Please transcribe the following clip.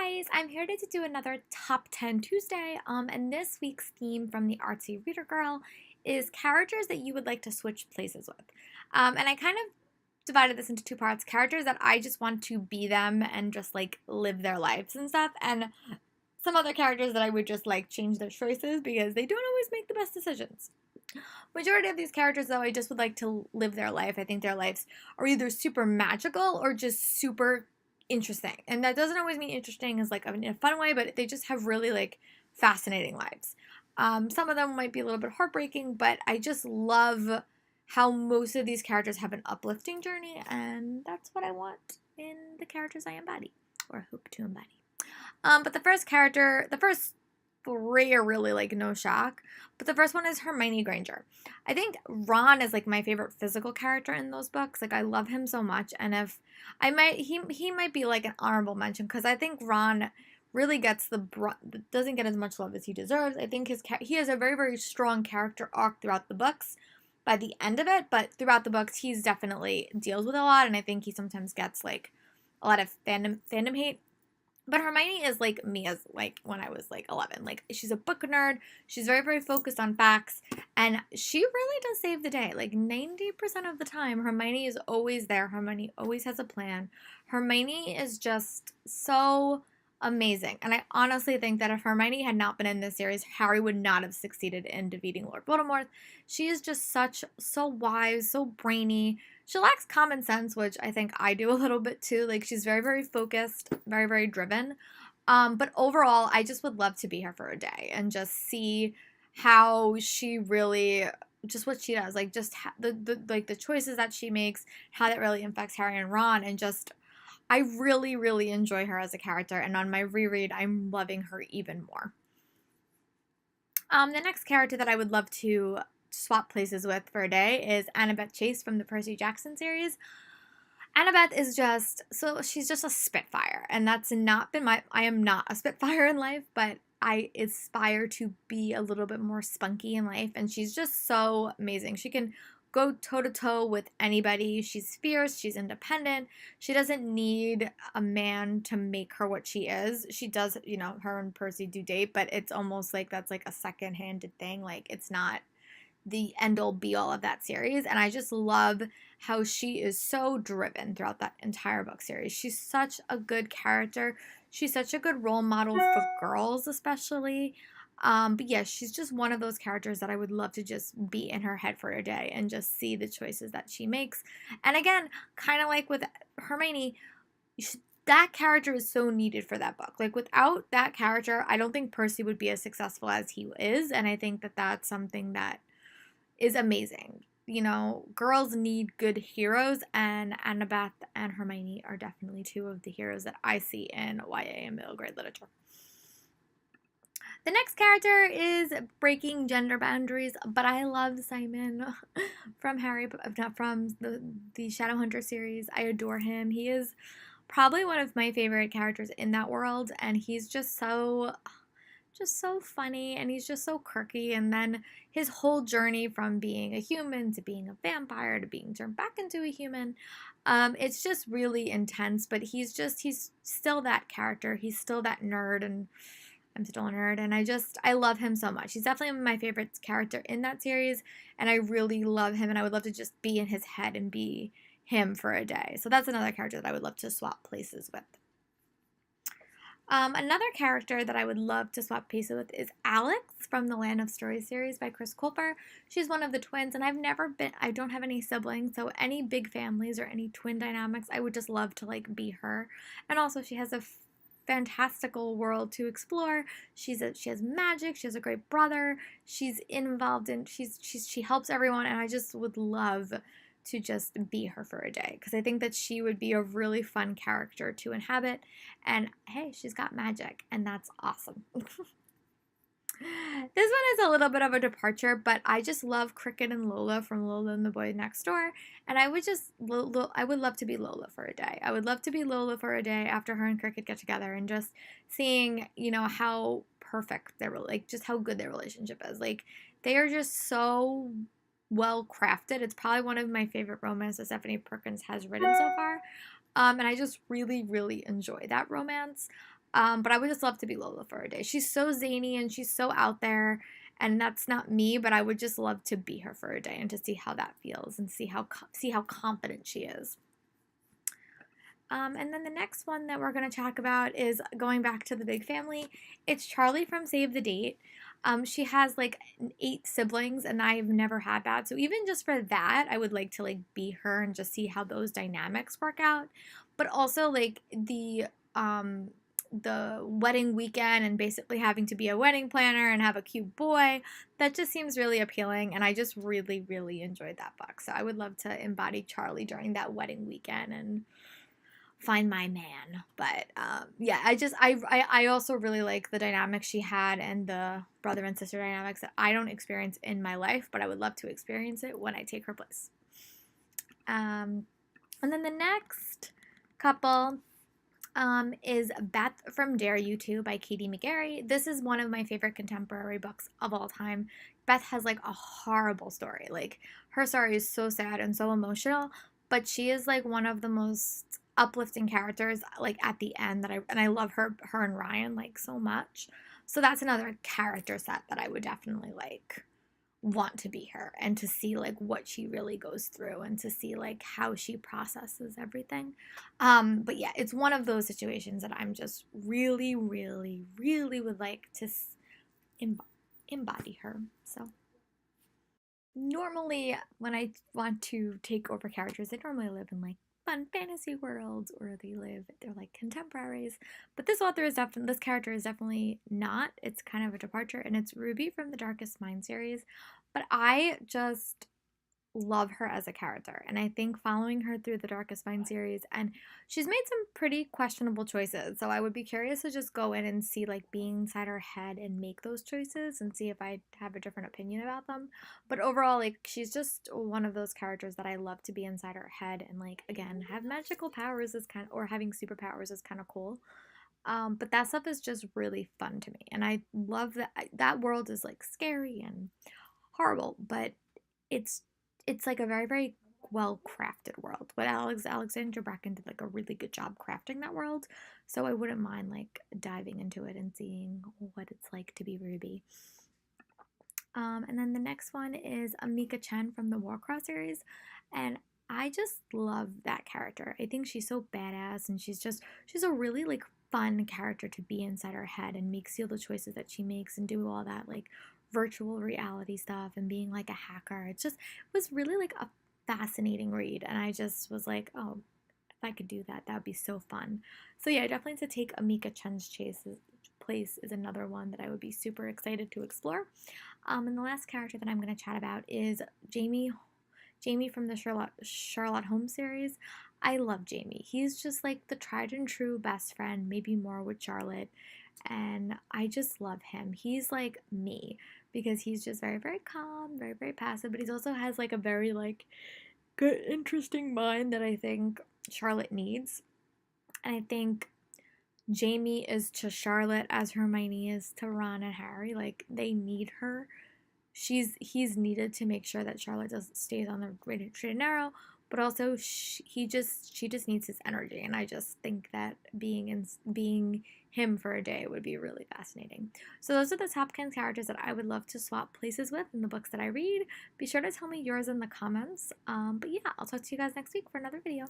guys, I'm here to do another Top 10 Tuesday. And this week's theme from the Artsy Reader Girl is characters that you would like to switch places with. And I kind of divided this into two parts: characters that I just want to be them and just like live their lives and stuff, and some other characters that I would just like change their choices because they don't always make the best decisions. Majority of these characters, though, I just would like to live their life. I think their lives are either super magical or just super interesting. And that doesn't always mean interesting as like in a fun way, but they just have really like fascinating lives. Some of them might be a little bit heartbreaking, but I just love how most of these characters have an uplifting journey, and that's what I want in the characters I embody or hope to embody. But the first three are really like no shock. But the first one is Hermione Granger. I think Ron is like my favorite physical character in those books. Like I love him so much, and if I might he might be like an honorable mention because I think Ron really gets doesn't get as much love as he deserves. I think he has a very strong character arc throughout the books by the end of it, but throughout the books he's definitely deals with a lot, and I think he sometimes gets like a lot of fandom hate. But Hermione is like me as like when I was like 11. Like she's a book nerd. She's very focused on facts, and she really does save the day. Like 90% of the time, Hermione is always there. Hermione always has a plan. Hermione is just so amazing. And I honestly think that if Hermione had not been in this series, Harry would not have succeeded in defeating Lord Voldemort. She is just so wise, so brainy. She lacks common sense, which I think I do a little bit too. Like she's very focused, very driven. But overall, I just would love to be here for a day and just see how she really, just what she does, like just the choices that she makes, how that really affects Harry and Ron, and just I really enjoy her as a character. And on my reread, I'm loving her even more. The next character that I would love to swap places with for a day is Annabeth Chase from the Percy Jackson series. Annabeth is she's just a spitfire, and that's not been I am not a spitfire in life, but I aspire to be a little bit more spunky in life, and she's just so amazing. She can go toe to toe with anybody. She's fierce, she's independent. She doesn't need a man to make her what she is. She does, her and Percy do date, but it's almost like that's like a second-handed thing. Like it's not the end-all be-all of that series, and I just love how she is so driven throughout that entire book series. She's such a good character. She's such a good role model for girls, especially. But yeah, she's just one of those characters that I would love to just be in her head for a day and just see the choices that she makes. And again, kind of like with Hermione, that character is so needed for that book. Like without that character, I don't think Percy would be as successful as he is, and I think that that's something that is amazing. Girls need good heroes, and Annabeth and Hermione are definitely two of the heroes that I see in YA and middle grade literature. The next character is breaking gender boundaries, but I love Simon from the Shadowhunter series. I adore him. He is probably one of my favorite characters in that world, and he's just so funny, and he's just so quirky. And then his whole journey from being a human to being a vampire to being turned back into a human, it's just really intense. But he's still that character. He's still that nerd, and I'm still a nerd, and I love him so much. He's definitely my favorite character in that series, and I really love him, and I would love to just be in his head and be him for a day. So that's another character that I would love to swap places with. Another character that I would love to swap places with is Alex from the Land of Stories series by Chris Colfer. She's one of the twins, and I don't have any siblings, so any big families or any twin dynamics, I would just love to like be her. And also she has a fantastical world to explore. She has magic, she has a great brother, she's involved in, she helps everyone, and I just would love to just be her for a day because I think that she would be a really fun character to inhabit, and hey, she's got magic, and that's awesome. This one is a little bit of a departure, but I just love Cricket and Lola from Lola and the Boy Next Door, and I would love to be Lola for a day. I would love to be Lola for a day after her and Cricket get together, and just seeing, how perfect just how good their relationship is. Like they are just so well crafted. It's probably one of my favorite romances Stephanie Perkins has written so far. And I just really enjoy that romance. But I would just love to be Lola for a day. She's so zany and she's so out there, and that's not me. But I would just love to be her for a day and to see how that feels and see how confident she is. And then the next one that we're going to talk about is going back to the big family. It's Charlie from Save the Date. She has like 8 siblings, and I've never had that. So even just for that, I would like to like be her and just see how those dynamics work out. But also like the wedding weekend and basically having to be a wedding planner and have a cute boy, that just seems really appealing, and I just really really enjoyed that book. So I would love to embody Charlie during that wedding weekend and find my man. But yeah, I also really like the dynamic she had and the brother and sister dynamics that I don't experience in my life, but I would love to experience it when I take her place. And then the next couple is Beth from Dare You To by Katie McGarry. This is one of my favorite contemporary books of all time. Beth has like a horrible story. Like her story is so sad and so emotional, but she is like one of the most uplifting characters like at the end and I love her and Ryan like so much. So that's another character set that I would definitely like want to be her and to see like what she really goes through and to see like how she processes everything. But yeah, it's one of those situations that I'm just really really really would like to embody her. So normally when I want to take over characters, they normally live in like fun fantasy worlds or they're like contemporaries. But this character is definitely not. It's kind of a departure, and it's Ruby from the Darkest Mind series. But I just love her as a character, and I think following her through the Darkest Mind series, and she's made some pretty questionable choices, so I would be curious to just go in and see like being inside her head and make those choices and see if I have a different opinion about them. But overall, like she's just one of those characters that I love to be inside her head, and like again have magical powers is kind of, or having superpowers is kind of cool. But that stuff is just really fun to me, and I love that world is like scary and horrible, but it's it's like a very very well crafted world. But Alexandra Bracken did like a really good job crafting that world, so I wouldn't mind like diving into it and seeing what it's like to be Ruby. And then the next one is Amika Chen from the Warcross series, and I just love that character. I think she's so badass, and she's a really like fun character to be inside her head and make seal the choices that she makes and do all that like virtual reality stuff and being like a hacker. It was really like a fascinating read, and I just was like, oh, if I could do that, that would be so fun. So yeah, definitely to take Amika Chen's place is another one that I would be super excited to explore. And the last character that I'm going to chat about is Jamie from the Sherlock Holmes series. I love Jamie. He's just like the tried and true best friend, maybe more with Charlotte. And I just love him. He's like me because he's just very, very calm, very, very passive, but he also has like a very like good, interesting mind that I think Charlotte needs. And I think Jamie is to Charlotte as Hermione is to Ron and Harry. Like they need her. He's needed to make sure that Charlotte does stays on the straight and narrow, but also she just needs his energy, and I just think that being him for a day would be really fascinating. So those are the top 10 characters that I would love to swap places with in the books that I read. Be sure to tell me yours in the comments. But yeah, I'll talk to you guys next week for another video.